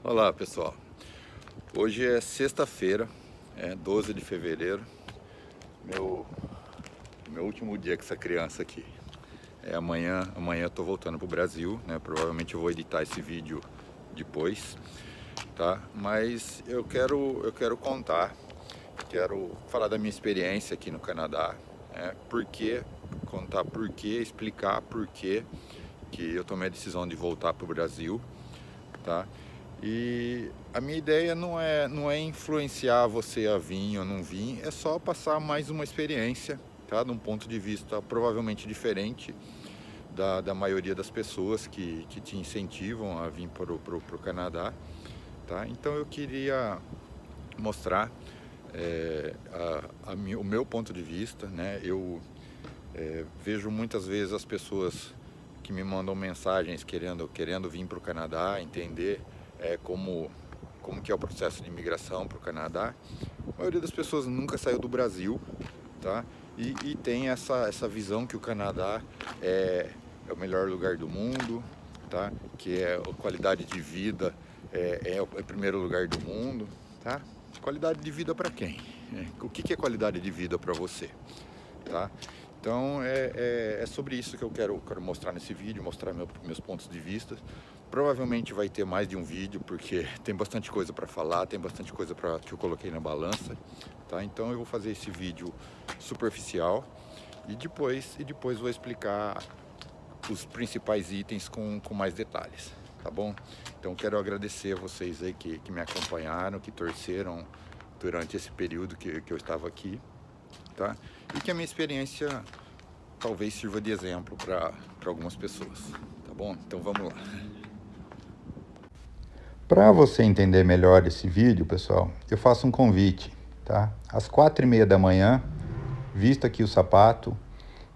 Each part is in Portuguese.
Olá pessoal, hoje é sexta-feira, 12 de fevereiro, meu último dia com essa criança aqui. Amanhã eu tô voltando pro Brasil, né? Provavelmente eu vou editar esse vídeo depois, tá? Mas eu quero falar da minha experiência aqui no Canadá, contar por quê, explicar por quê que eu tomei a decisão de voltar pro Brasil, tá? E a minha ideia não é influenciar você a vir ou não vir, é só passar mais uma experiência, tá? De um ponto de vista provavelmente diferente da maioria das pessoas que te incentivam a vir para o Canadá, tá? Então eu queria mostrar o meu ponto de vista, né? Eu vejo muitas vezes as pessoas que me mandam mensagens querendo vir para o Canadá, entender como que é o processo de imigração para o Canadá. A maioria das pessoas nunca saiu do Brasil, tá? E tem essa visão que o Canadá é o melhor lugar do mundo, tá? Que a qualidade de vida é o primeiro lugar do mundo, tá? Qualidade de vida para quem? O que é qualidade de vida para você, tá? Então é sobre isso que eu quero mostrar nesse vídeo, mostrar meus pontos de vista. Provavelmente vai ter mais de um vídeo, porque tem bastante coisa para falar, tem bastante coisa que eu coloquei na balança, tá? Então eu vou fazer esse vídeo superficial e depois vou explicar os principais itens com mais detalhes, tá bom? Então quero agradecer a vocês aí que me acompanharam, que torceram durante esse período que eu estava aqui, tá? E que a minha experiência talvez sirva de exemplo para algumas pessoas, tá bom? Então vamos lá. Para você entender melhor esse vídeo, pessoal, eu faço um convite, tá? Às 4h30 da manhã, vista aqui o sapato,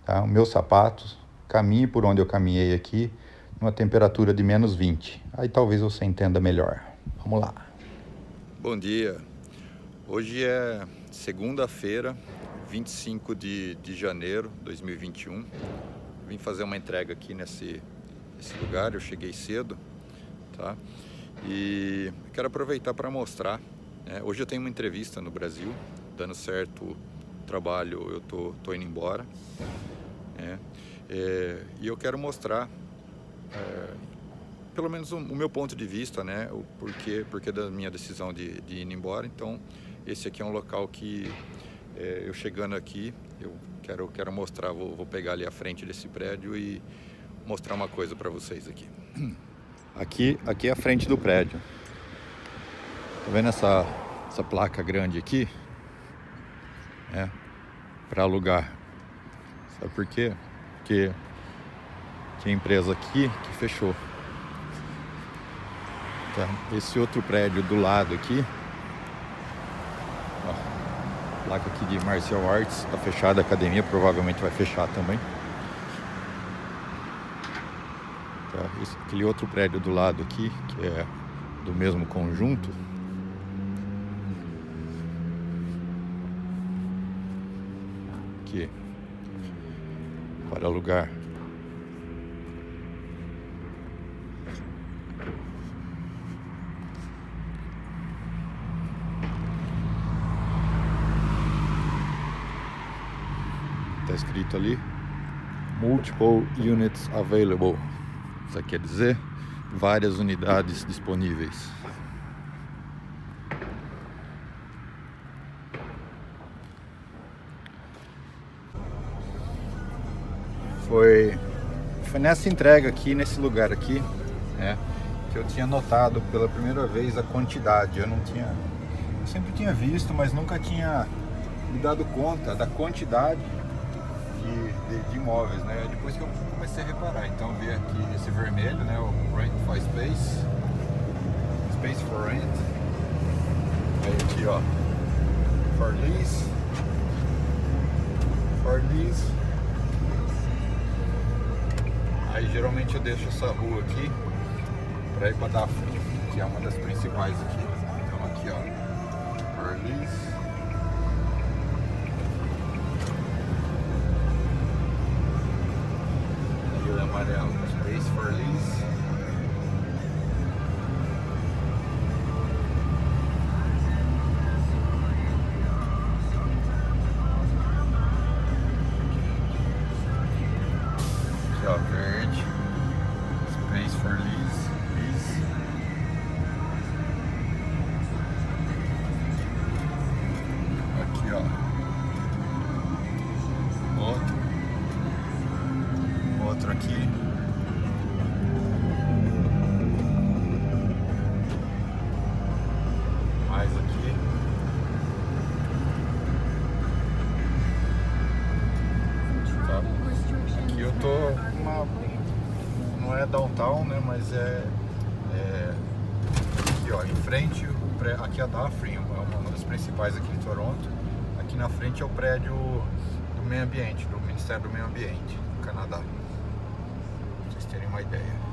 tá? Os meus sapatos, caminhe por onde eu caminhei aqui, numa temperatura de -20. Aí talvez você entenda melhor. Vamos lá. Bom dia. Hoje é segunda-feira, 25 de janeiro de 2021. Vim fazer uma entrega aqui nesse lugar, eu cheguei cedo, tá? E quero aproveitar para mostrar, né? Hoje eu tenho uma entrevista no Brasil, dando certo o trabalho, eu tô indo embora, né? E eu quero mostrar pelo menos o meu ponto de vista, né? O porquê da minha decisão de ir embora. Então esse aqui é um local que eu chegando aqui, eu quero mostrar, vou pegar ali a frente desse prédio e mostrar uma coisa para vocês aqui. Aqui é a frente do prédio. Tá vendo essa placa grande aqui? Para alugar. Sabe por quê? Porque tem empresa aqui que fechou. Tá? Esse outro prédio do lado aqui, ó, placa aqui de Martial Arts, tá fechada, a academia provavelmente vai fechar também. Aquele outro prédio do lado aqui, que é do mesmo conjunto, aqui, para alugar. Está escrito ali, Multiple Units Available. Isso quer dizer várias unidades disponíveis. Foi nessa entrega aqui, nesse lugar aqui, né, que eu tinha notado pela primeira vez a quantidade. Eu sempre tinha visto, mas nunca tinha me dado conta da quantidade de imóveis, né? Depois que eu comecei a reparar, então eu vi aqui esse vermelho, né? O Rent for Space, Space for Rent. Aí aqui, ó, For Lease, Aí geralmente eu deixo essa rua aqui para ir para Dafne, que é uma das principais aqui. Então aqui, ó, For Lease. Amarelo, Space for Lease. aqui, ó, em frente, aqui é a Dufferin, é uma das principais aqui em Toronto. Aqui na frente é o prédio do meio ambiente, do Ministério do Meio Ambiente do Canadá, pra vocês terem uma ideia.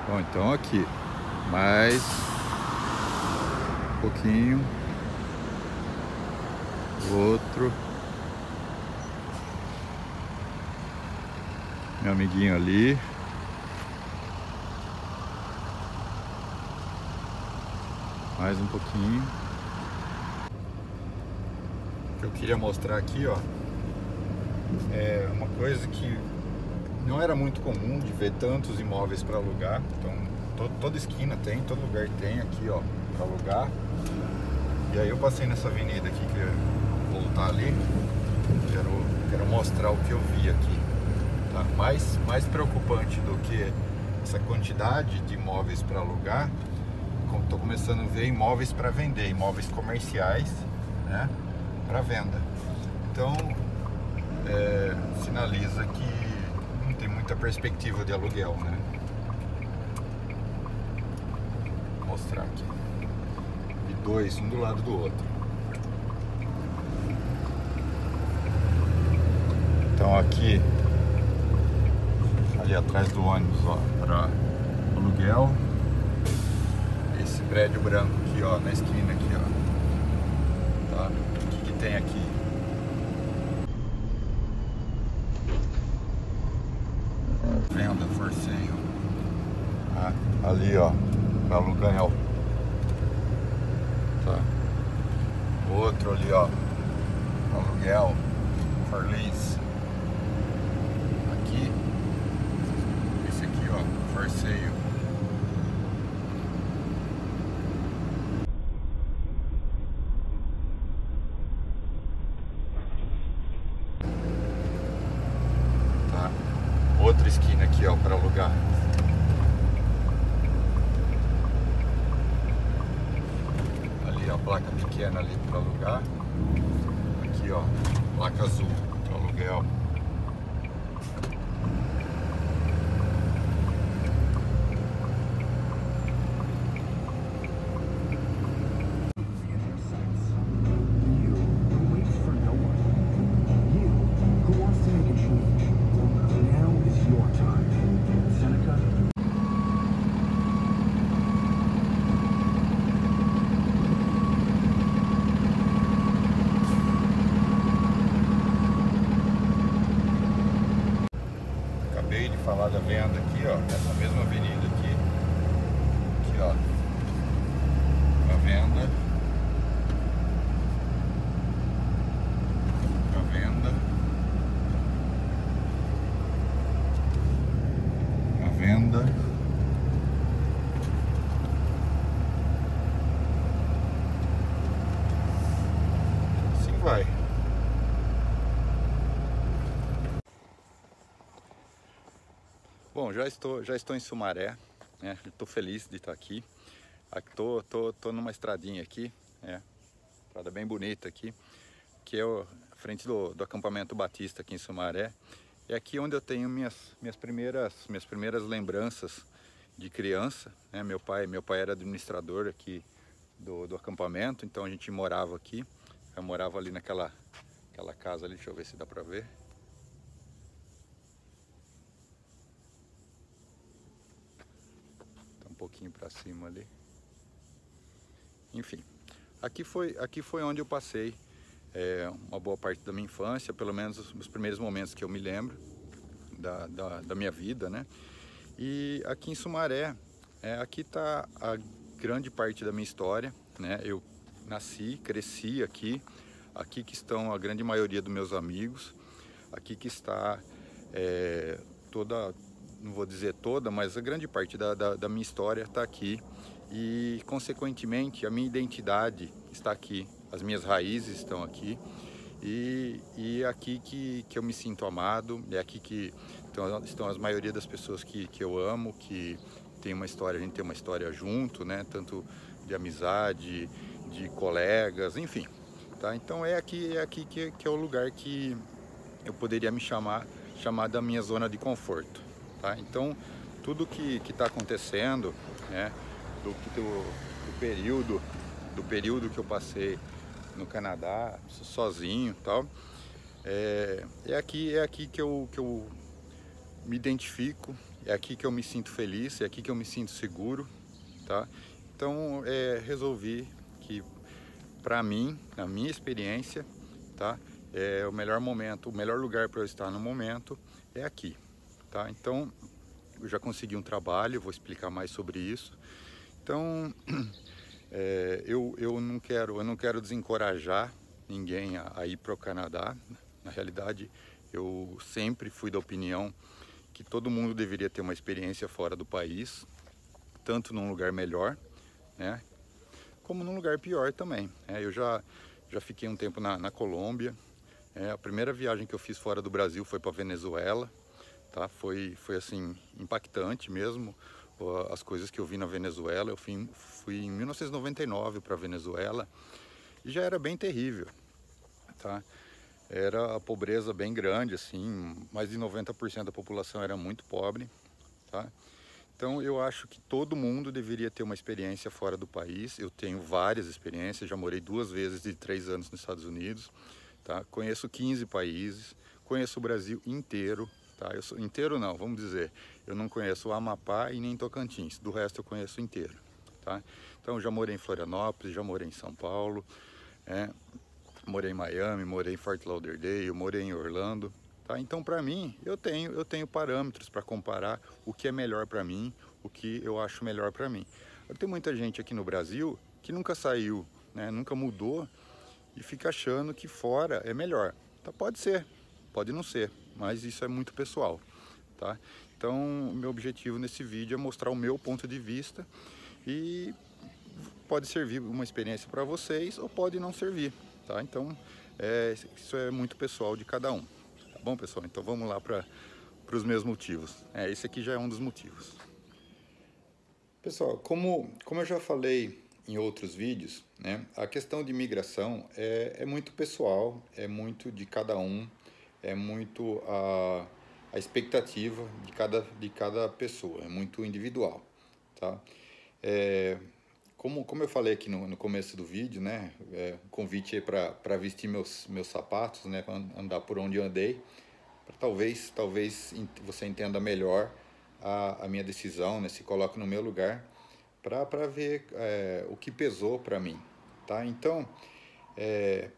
Bom, então aqui, mais um pouquinho, outro, meu amiguinho ali, mais um pouquinho. O que eu queria mostrar aqui, ó, é uma coisa que não era muito comum de ver tantos imóveis para alugar. Então toda esquina tem, todo lugar tem aqui, ó, para alugar. E aí eu passei nessa avenida aqui, que eu voltar ali, quero mostrar o que eu vi aqui, tá? Mais preocupante do que essa quantidade de imóveis para alugar, estou começando a ver imóveis para vender, imóveis comerciais, né, para venda. Então sinaliza que tem muita perspectiva de aluguel, né? Vou mostrar aqui. E dois, um do lado do outro. Então aqui, ali atrás do ônibus, ó, para aluguel. Esse prédio branco aqui, ó, na esquina aqui, ó. Tá? O que tem aqui? Venda, for sale. Ali, ó, para aluguel. Tá? Outro ali, ó, aluguel, for lease. Aqui, esse aqui, ó, for sale. Tá? Outra esquina aqui, ó, para alugar. Ali, ó, placa pequena ali para alugar. Aqui, ó, placa azul para aluguel. Acabei de falar da venda aqui, ó, nessa mesma avenida aqui. Aqui, ó, a venda. A venda. A venda. Assim vai. Bom, já estou em Sumaré, né? Estou feliz de estar aqui. Tô numa estradinha aqui, né? Estrada bem bonita aqui, que é a frente do acampamento Batista aqui em Sumaré. É aqui onde eu tenho minhas primeiras lembranças de criança, né? Meu pai era administrador aqui do acampamento, então a gente morava aqui. Eu morava ali naquela casa ali, deixa eu ver se dá para ver. Um pouquinho para cima ali. Enfim, aqui foi onde eu passei uma boa parte da minha infância, pelo menos os primeiros momentos que eu me lembro da minha vida, né? E aqui em Sumaré Aqui está a grande parte da minha história, né? Eu nasci, cresci aqui, aqui que estão a grande maioria dos meus amigos, aqui que está toda, não vou dizer toda, mas a grande parte da minha história está aqui e, consequentemente, a minha identidade está aqui, as minhas raízes estão aqui e é aqui que eu me sinto amado, é aqui que estão a maioria das pessoas que eu amo, que tem uma história, a gente tem uma história junto, né? Tanto de amizade, de colegas, enfim. Tá? Então é aqui que é o lugar que eu poderia me chamar da minha zona de conforto. Tá? Então tudo que está acontecendo, né? Do período que eu passei no Canadá, sozinho, tal, é aqui que eu me identifico, é aqui que eu me sinto feliz, é aqui que eu me sinto seguro, tá? Então, resolvi que, para mim, na minha experiência, tá? O melhor momento, o melhor lugar para eu estar no momento é aqui, tá? Então, eu já consegui um trabalho, vou explicar mais sobre isso. Então, eu não quero desencorajar ninguém a ir para o Canadá. Na realidade, eu sempre fui da opinião que todo mundo deveria ter uma experiência fora do país, tanto num lugar melhor, né, como num lugar pior também. Eu já fiquei um tempo na Colômbia. A primeira viagem que eu fiz fora do Brasil foi para Venezuela, tá? Foi assim impactante mesmo. As coisas que eu vi na Venezuela, eu fui em 1999 para Venezuela e já era bem terrível, tá? Era a pobreza bem grande, assim, mais de 90% da população era muito pobre, tá? Então eu acho que todo mundo deveria ter uma experiência fora do país. Eu tenho várias experiências, já morei 2 vezes de 3 anos nos Estados Unidos, tá? Conheço 15 países, conheço o Brasil inteiro, tá? Inteiro não, vamos dizer, eu não conheço o Amapá e nem Tocantins, do resto eu conheço inteiro, tá? Então já morei em Florianópolis, já morei em São Paulo, morei em Miami, morei em Fort Lauderdale, morei em Orlando, tá? Então, para mim, eu tenho parâmetros para comparar o que é melhor para mim, o que eu acho melhor para mim. Tem muita gente aqui no Brasil que nunca saiu, né? Nunca mudou e fica achando que fora é melhor. Tá? Pode ser, pode não ser, mas isso é muito pessoal, tá? Então, meu objetivo nesse vídeo é mostrar o meu ponto de vista e pode servir uma experiência para vocês ou pode não servir, tá? Então, isso é muito pessoal de cada um, tá bom, pessoal? Então vamos lá para os meus motivos. Esse aqui já é um dos motivos. Pessoal, como eu já falei em outros vídeos, né, a questão de imigração é muito pessoal, é muito de cada um, é muito a expectativa de cada pessoa, é muito individual, tá? Como eu falei aqui no começo do vídeo, né, o convite é para vestir meus sapatos, né, para andar por onde eu andei, para talvez você entenda melhor a minha decisão, né, se coloque no meu lugar, para ver o que pesou para mim, tá? Então,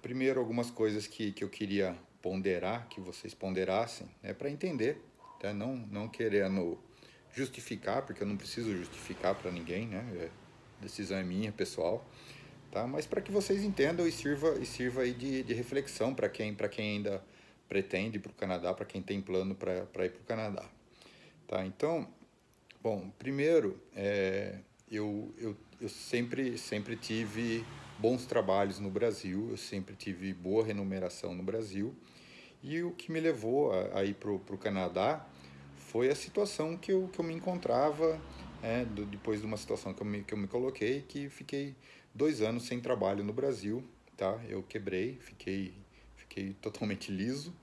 primeiro algumas coisas que eu queria ponderar, que vocês ponderassem, para entender, tá? Não querendo justificar, porque eu não preciso justificar para ninguém, né? Decisão é minha, pessoal, tá? Mas para que vocês entendam e sirva aí de reflexão para quem ainda pretende ir para o Canadá, para quem tem plano para ir para o Canadá, tá? Então, bom, primeiro, eu sempre tive bons trabalhos no Brasil, eu sempre tive boa remuneração no Brasil, e o que me levou a ir para o Canadá foi a situação que eu me encontrava, depois de uma situação que eu me coloquei, que fiquei 2 anos sem trabalho no Brasil, tá? Eu quebrei, fiquei totalmente liso,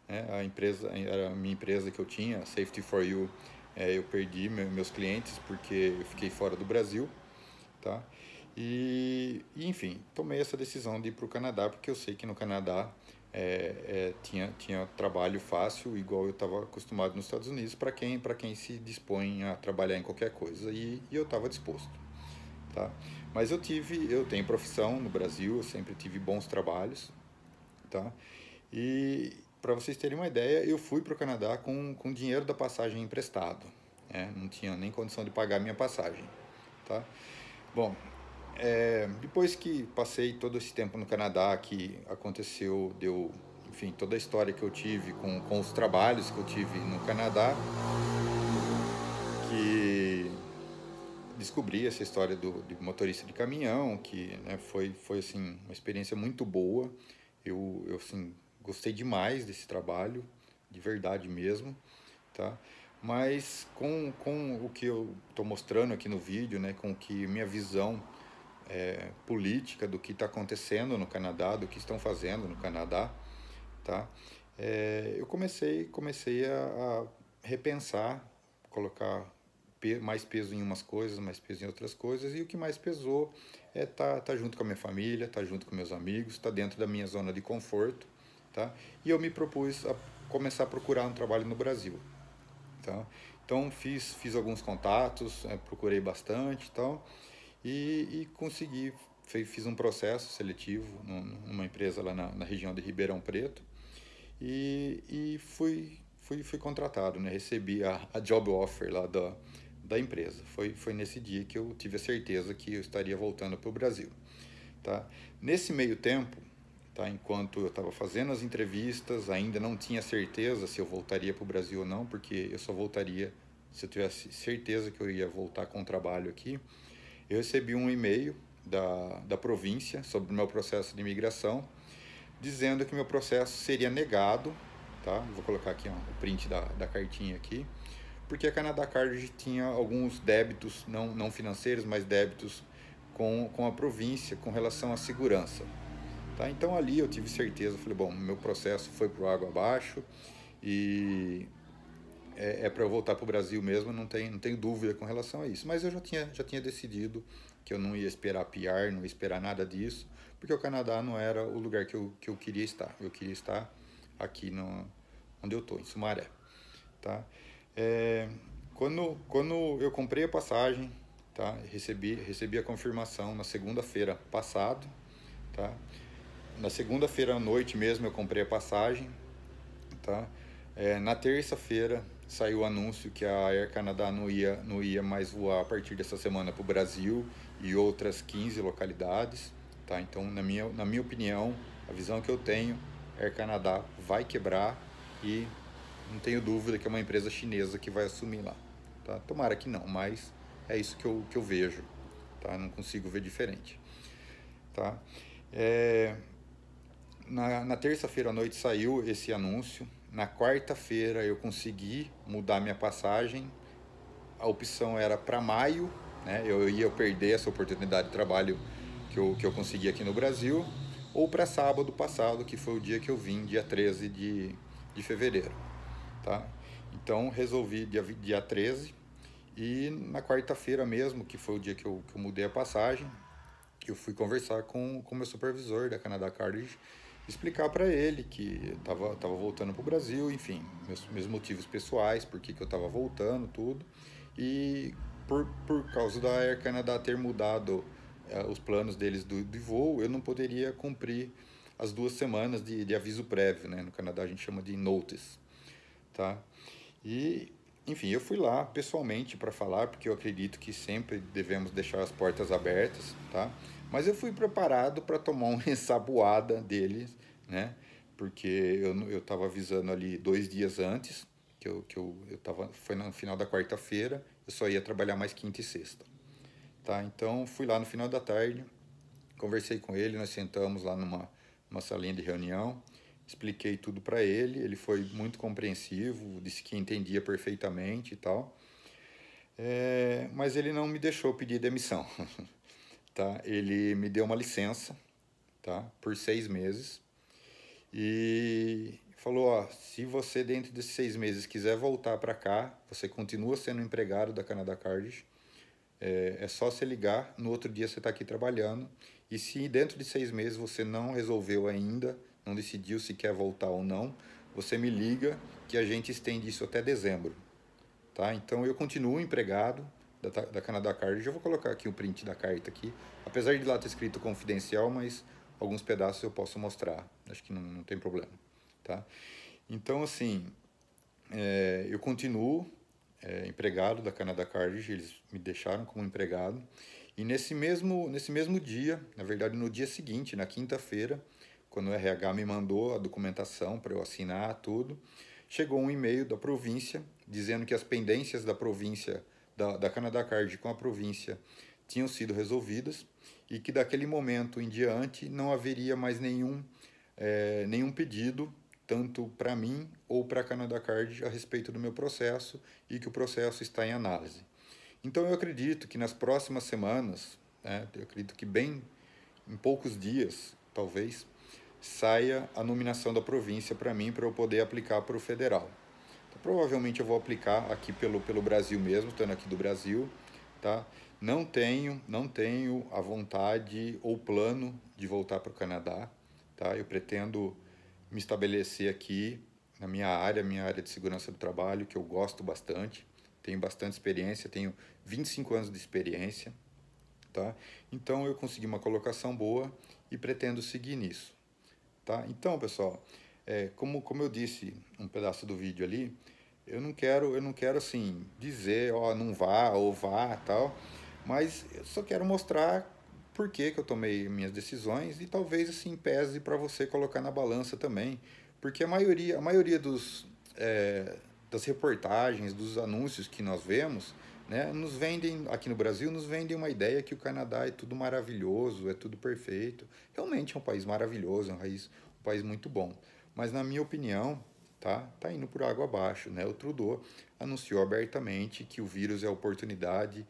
a minha empresa que eu tinha, Safety for You, eu perdi meus clientes porque eu fiquei fora do Brasil, tá? E enfim, tomei essa decisão de ir para o Canadá, porque eu sei que no Canadá tinha trabalho fácil, igual eu estava acostumado nos Estados Unidos, para quem se dispõe a trabalhar em qualquer coisa, e eu estava disposto, tá? Mas eu tenho profissão no Brasil, eu sempre tive bons trabalhos, tá? E para vocês terem uma ideia, eu fui para o Canadá com dinheiro da passagem emprestado. né? Não tinha nem condição de pagar a minha passagem, tá? Bom, depois que passei todo esse tempo no Canadá, que aconteceu, enfim, toda a história que eu tive com os trabalhos que eu tive no Canadá, que descobri essa história de motorista de caminhão, que, né, foi assim, uma experiência muito boa. Eu assim, gostei demais desse trabalho, de verdade mesmo, tá? Mas com o que eu estou mostrando aqui no vídeo, né, com que minha visão política do que está acontecendo no Canadá, do que estão fazendo no Canadá, tá? Eu comecei a repensar, colocar mais peso em umas coisas, mais peso em outras coisas, e o que mais pesou é tá junto com a minha família, tá junto com meus amigos, tá dentro da minha zona de conforto, tá? E eu me propus a começar a procurar um trabalho no Brasil, tá? Então fiz alguns contatos, procurei bastante e tal, e consegui, fiz um processo seletivo numa empresa lá na região de Ribeirão Preto, e fui contratado, né? Recebi a job offer lá da empresa. Foi nesse dia que eu tive a certeza que eu estaria voltando para o Brasil, tá? Nesse meio tempo, tá? Enquanto eu estava fazendo as entrevistas, ainda não tinha certeza se eu voltaria para o Brasil ou não, porque eu só voltaria se eu tivesse certeza que eu ia voltar com o trabalho aqui. Eu recebi um e-mail da província sobre o meu processo de imigração, dizendo que meu processo seria negado, tá? Vou colocar aqui ó, o print da cartinha aqui, porque a Canada Card tinha alguns débitos, não financeiros, mas débitos com a província com relação à segurança. Tá? Então ali eu tive certeza, falei, bom, meu processo foi por água abaixo e para eu voltar para o Brasil mesmo, não tenho dúvida com relação a isso. Mas eu já tinha decidido que eu não ia esperar PR, não ia esperar nada disso, porque o Canadá não era o lugar que eu queria estar. Eu queria estar aqui onde eu estou, em Sumaré. Tá? Quando eu comprei a passagem, tá? Recebi a confirmação na segunda-feira passado. Tá? Na segunda-feira à noite mesmo eu comprei a passagem. Tá? Na terça-feira saiu o anúncio que a Air Canada não ia mais voar a partir dessa semana para o Brasil e outras 15 localidades. Tá? Então, na minha opinião, a visão que eu tenho, a Air Canada vai quebrar e não tenho dúvida que é uma empresa chinesa que vai assumir lá. Tá? Tomara que não, mas é isso que eu vejo. Tá? Não consigo ver diferente. Tá? Na terça-feira à noite saiu esse anúncio. Na quarta-feira eu consegui mudar minha passagem. A opção era para maio, né? Eu ia perder essa oportunidade de trabalho que eu consegui aqui no Brasil, ou para sábado passado, que foi o dia que eu vim, dia 13 de fevereiro. Tá? Então resolvi dia 13, e na quarta-feira mesmo, que foi o dia que eu mudei a passagem, eu fui conversar com o meu supervisor da Canada Cartage, explicar para ele que tava voltando para o Brasil, enfim, meus motivos pessoais, por que eu estava voltando, tudo. E por causa da Air Canada ter mudado os planos deles de voo, eu não poderia cumprir as 2 semanas de aviso prévio, né? No Canadá a gente chama de notice, tá? E, enfim, eu fui lá pessoalmente para falar, porque eu acredito que sempre devemos deixar as portas abertas, tá? Mas eu fui preparado para tomar uma ensaboada deles, né? Porque eu estava avisando ali 2 dias antes, foi no final da quarta-feira, eu só ia trabalhar mais quinta e sexta, tá? Então, fui lá no final da tarde, conversei com ele, nós sentamos lá numa salinha de reunião, expliquei tudo para ele, ele foi muito compreensivo, disse que entendia perfeitamente e tal, mas ele não me deixou pedir demissão, tá? Ele me deu uma licença, tá? Por 6 meses, e falou, ó, se você dentro desses 6 meses quiser voltar para cá, você continua sendo empregado da Canada Cartage, é só você ligar, no outro dia você está aqui trabalhando, e se dentro de 6 meses você não resolveu ainda, não decidiu se quer voltar ou não, você me liga que a gente estende isso até dezembro. Tá? Então eu continuo empregado da Canada Card, já vou colocar aqui o print da carta aqui, apesar de lá ter escrito confidencial, mas alguns pedaços eu posso mostrar, acho que não tem problema. Tá? Então assim, eu continuo empregado da Canada Cartage, eles me deixaram como empregado. E nesse mesmo dia, na verdade no dia seguinte, na quinta-feira, quando o RH me mandou a documentação para eu assinar tudo, chegou um e-mail da província dizendo que as pendências da província, da Canada Card com a província, tinham sido resolvidas e que daquele momento em diante não haveria mais nenhum pedido, tanto para mim ou para a Canada Card, a respeito do meu processo e que o processo está em análise. Então eu acredito que nas próximas semanas, né, eu acredito que bem em poucos dias, talvez, saia a nominação da província para mim, para eu poder aplicar para o federal. Então, provavelmente eu vou aplicar aqui pelo Brasil mesmo, estando aqui do Brasil, tá? Não tenho a vontade ou plano de voltar para o Canadá, tá? Eu pretendo me estabelecer aqui na minha área de segurança do trabalho, que eu gosto bastante, tenho bastante experiência, tenho 25 anos de experiência, tá? Então eu consegui uma colocação boa e pretendo seguir nisso, tá? Então, pessoal, como eu disse um pedaço do vídeo ali, eu não quero assim dizer, ó, não vá ou vá, tal, mas eu só quero mostrar por que eu tomei minhas decisões e talvez assim pese para você colocar na balança também, porque a maioria das reportagens, dos anúncios que nós vemos, né, nos vendem, aqui no Brasil, nos vendem uma ideia que o Canadá é tudo maravilhoso, é tudo perfeito. Realmente é um país maravilhoso, um país muito bom. Mas na minha opinião, tá indo por água abaixo, né? O Trudeau anunciou abertamente que o vírus é a oportunidade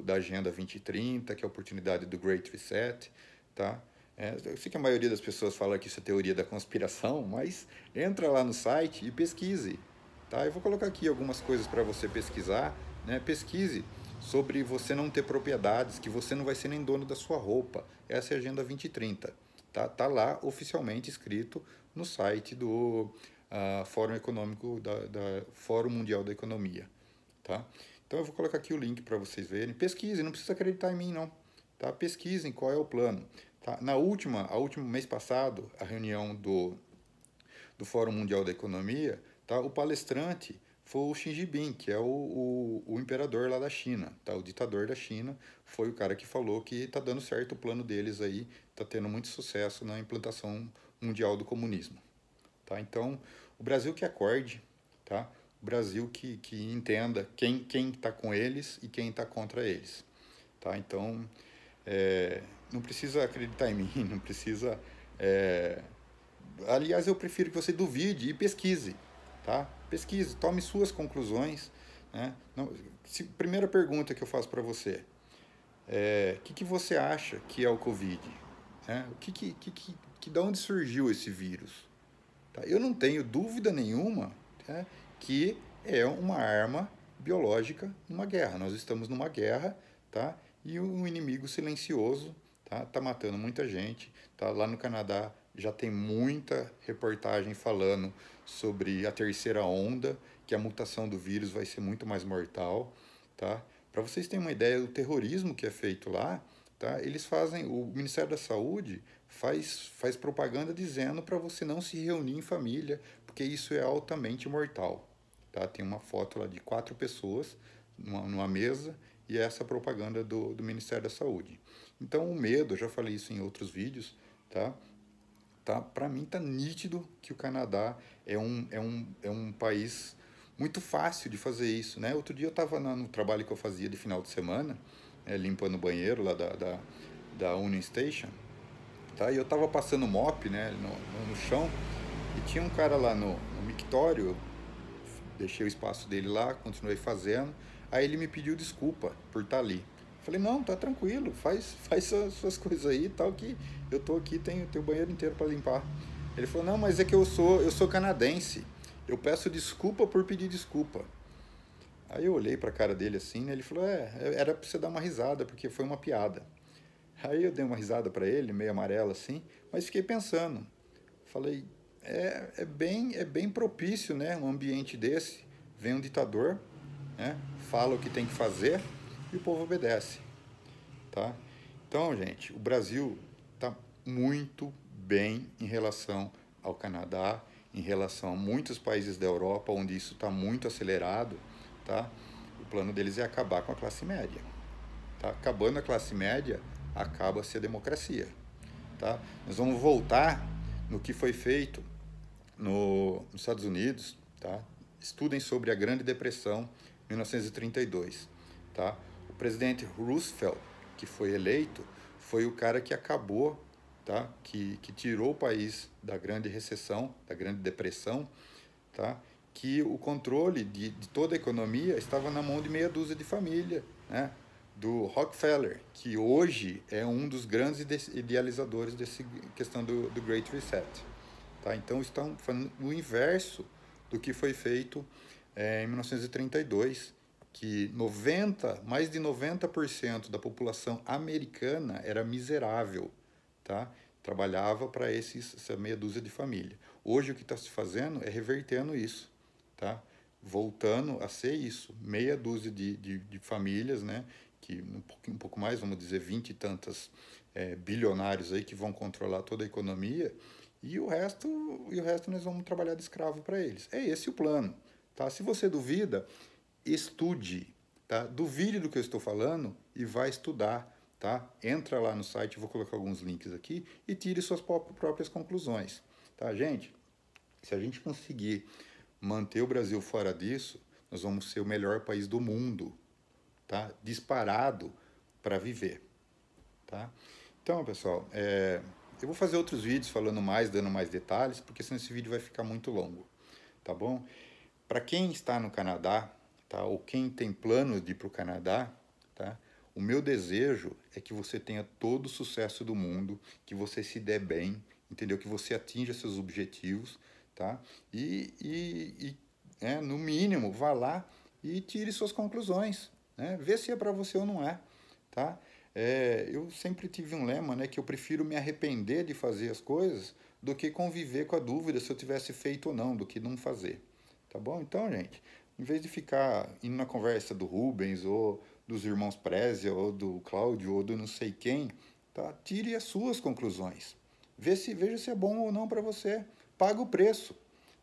da Agenda 2030, que é a oportunidade do Great Reset, tá? Eu sei que a maioria das pessoas fala que isso é teoria da conspiração, mas entra lá no site e pesquise, tá? Eu vou colocar aqui algumas coisas para você pesquisar, né? Pesquise sobre você não ter propriedades, que você não vai ser nem dono da sua roupa. Essa é a Agenda 2030, tá? Tá lá oficialmente escrito no site do Fórum Econômico da Fórum Mundial da Economia, tá? Então eu vou colocar aqui o link para vocês verem. Pesquisem, não precisa acreditar em mim não, tá? Pesquisem qual é o plano, tá? A última mês passado, a reunião do Fórum Mundial da Economia, tá? O palestrante foi o Xi Jinping, que é o imperador lá da China, tá? O ditador da China, foi o cara que falou que está dando certo o plano deles aí, está tendo muito sucesso na implantação mundial do comunismo, tá? Então, o Brasil que acorde, tá? O Brasil que entenda quem está com eles e quem está contra eles, tá? Então, não precisa acreditar em mim, não precisa... Aliás, eu prefiro que você duvide e pesquise, tá? Pesquise, tome suas conclusões, né? Não, primeira pergunta que eu faço para você, que você acha que é o Covid? Né? De onde surgiu esse vírus? Tá? Eu não tenho dúvida nenhuma, tá, que é uma arma biológica numa guerra. Nós estamos numa guerra, tá? E um inimigo silencioso tá matando muita gente. Tá? Lá no Canadá já tem muita reportagem falando sobre a terceira onda, que a mutação do vírus vai ser muito mais mortal. Tá? Para vocês terem uma ideia do terrorismo que é feito lá, tá? O Ministério da Saúde faz propaganda dizendo para você não se reunir em família, porque isso é altamente mortal. Tá? Tem uma foto lá de 4 pessoas numa mesa e é essa propaganda do Ministério da Saúde. Então o medo, eu já falei isso em outros vídeos, tá? Para mim tá nítido que o Canadá é um país muito fácil de fazer isso, né? Outro dia eu estava no trabalho que eu fazia de final de semana, limpando o banheiro lá da Union Station, tá? E eu estava passando mop, né, no chão, e tinha um cara lá no mictório, deixei o espaço dele lá, continuei fazendo, aí ele me pediu desculpa por estar ali. Falei, não, tá tranquilo, faz suas coisas aí e tal, que eu tô aqui, tenho o banheiro inteiro para limpar. Ele falou, não, mas é que eu sou canadense, eu peço desculpa por pedir desculpa. Aí eu olhei pra cara dele assim, né, ele falou, era pra você dar uma risada, porque foi uma piada. Aí eu dei uma risada para ele, meio amarelo assim, mas fiquei pensando. Falei, é bem propício, né, um ambiente desse. Vem um ditador, né, fala o que tem que fazer e o povo obedece, tá? Então, gente, o Brasil está muito bem em relação ao Canadá, em relação a muitos países da Europa, onde isso está muito acelerado, tá? O plano deles é acabar com a classe média, tá? Acabando a classe média, acaba-se a democracia, tá? Nós vamos voltar no que foi feito nos Estados Unidos, tá? Estudem sobre a Grande Depressão, 1932, tá? O presidente Roosevelt, que foi eleito, foi o cara que acabou, tá? Que tirou o país da grande recessão, da Grande Depressão, tá? Que o controle de toda a economia estava na mão de meia dúzia de família, né? Do Rockefeller, que hoje é um dos grandes idealizadores dessa questão do Great Reset. Tá? Então, estão fazendo o inverso do que foi feito em 1932, que mais de 90% da população americana era miserável, tá? Trabalhava para essa meia dúzia de família. Hoje, o que está se fazendo é revertendo isso, tá? Voltando a ser isso, meia dúzia de famílias, né? Que um pouco mais, vamos dizer, 20 e tantas bilionários aí que vão controlar toda a economia, e o resto nós vamos trabalhar de escravo para eles. É esse o plano, tá? Se você duvida, estude, tá? Duvide do que eu estou falando e vai estudar, tá? Entra lá no site, vou colocar alguns links aqui e tire suas próprias conclusões, tá, gente? Se a gente conseguir manter o Brasil fora disso, nós vamos ser o melhor país do mundo, tá? Disparado para viver, tá? Então, pessoal, eu vou fazer outros vídeos falando mais, dando mais detalhes, porque senão esse vídeo vai ficar muito longo, tá bom? Para quem está no Canadá, tá? Ou quem tem planos de ir para o Canadá, tá? O meu desejo é que você tenha todo o sucesso do mundo, que você se dê bem, entendeu? Que você atinja seus objetivos, tá? No mínimo, vá lá e tire suas conclusões, né? Vê se é para você ou não é, tá? Eu sempre tive um lema, né, que eu prefiro me arrepender de fazer as coisas do que conviver com a dúvida se eu tivesse feito ou não, do que não fazer, tá bom? Então, gente, em vez de ficar indo na conversa do Rubens, ou dos irmãos Prezia, ou do Cláudio, ou do não sei quem, tá? Tire as suas conclusões. Veja se é bom ou não para você. Paga o preço,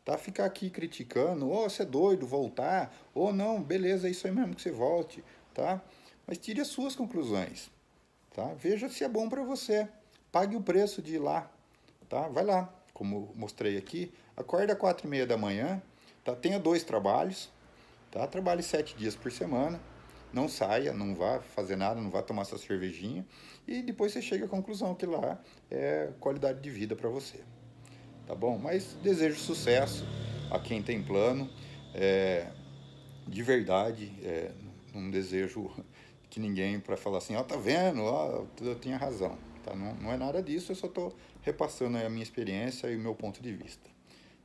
tá? Ficar aqui criticando, você é doido, voltar, ou não, beleza, é isso aí mesmo que você volte, tá? Mas tire as suas conclusões, tá? Veja se é bom para você. Pague o preço de ir lá, tá? Vai lá, como mostrei aqui, acorda às 4h30 da manhã, tá? Tenha 2 trabalhos, tá? Trabalhe 7 dias por semana, não saia, não vá fazer nada, não vá tomar sua cervejinha, e depois você chega à conclusão que lá é qualidade de vida para você, tá bom? Mas desejo sucesso a quem tem plano, de verdade, não desejo que ninguém para falar assim, tá vendo, eu tinha razão, tá? Não é nada disso, eu só estou repassando a minha experiência e o meu ponto de vista.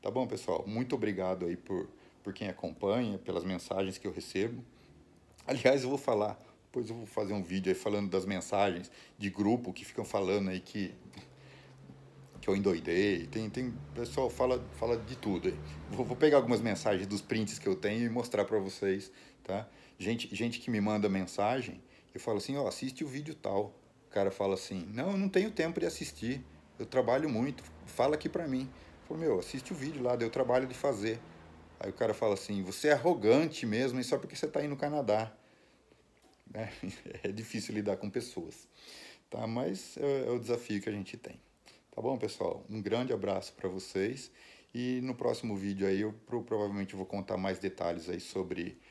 Tá bom, pessoal? Muito obrigado aí por quem acompanha, pelas mensagens que eu recebo. Aliás, depois eu vou fazer um vídeo aí falando das mensagens de grupo que ficam falando aí que eu endoidei. Tem pessoal fala de tudo aí. Vou pegar algumas mensagens dos prints que eu tenho e mostrar para vocês, tá? Gente que me manda mensagem, eu falo assim, assiste o vídeo tal. O cara fala assim, não, eu não tenho tempo de assistir, eu trabalho muito, fala aqui para mim. Eu falo, assiste o vídeo lá, deu trabalho de fazer. Aí o cara fala assim, você é arrogante mesmo, e só porque você está aí no Canadá. É difícil lidar com pessoas, tá? Mas é o desafio que a gente tem. Tá bom, pessoal? Um grande abraço para vocês, e no próximo vídeo aí eu provavelmente vou contar mais detalhes aí sobre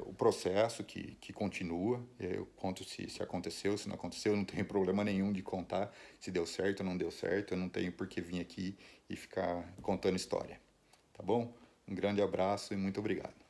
o processo que continua. Eu conto se aconteceu, se não aconteceu, eu não tenho problema nenhum de contar se deu certo ou não deu certo, eu não tenho por que vir aqui e ficar contando história. Tá bom? Um grande abraço e muito obrigado.